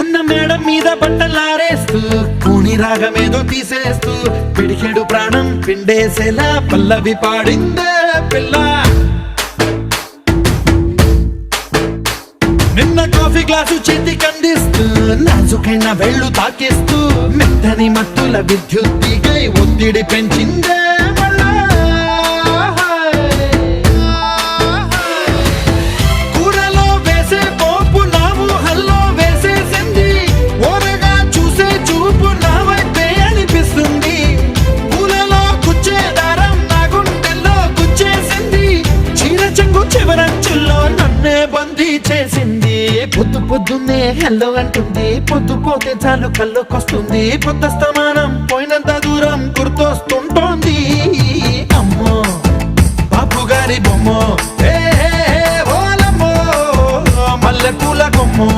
ఉన్న మేడం మీద బట్టలారేస్తూ కూని రాగమేదో తీసేస్తూ పిడికెడు ప్రాణం పిండేసేలా పల్లవి పాడిందే పిల్ల. నిన్న కాఫీ గ్లాసు చేతి కందిస్తూ నాజుకైన వెళ్ళు తాకిస్తూ మెత్తని మత్తుల విద్యుత్ తీగై ఒత్తిడి పెంచిందే మళ్ళా. కూరలో వేసే పోపు నా ఊహల్లో వేసేసింది, ఓరగా చూసే చూపు నా వైపే అనిపిస్తుంది. పూలలో గుచ్చే దారం నా గుండెల్లో గుచ్చేసింది, చీర చెంగు చివరంచుల్లో నన్నే బందీ చేసింది. పొద్దు పొద్దున్నే హెల్లో అంటుంది, పొద్దు పోతే చాలు కళ్ళొకొస్తుంది. పొద్దు స్తమానం పోయినంత దూరం గుర్తొస్తుంటోంది. అమ్మో బాపు గారి బొమ్మో, ఓలమ్మో మల్లె పూల కొమ్మో.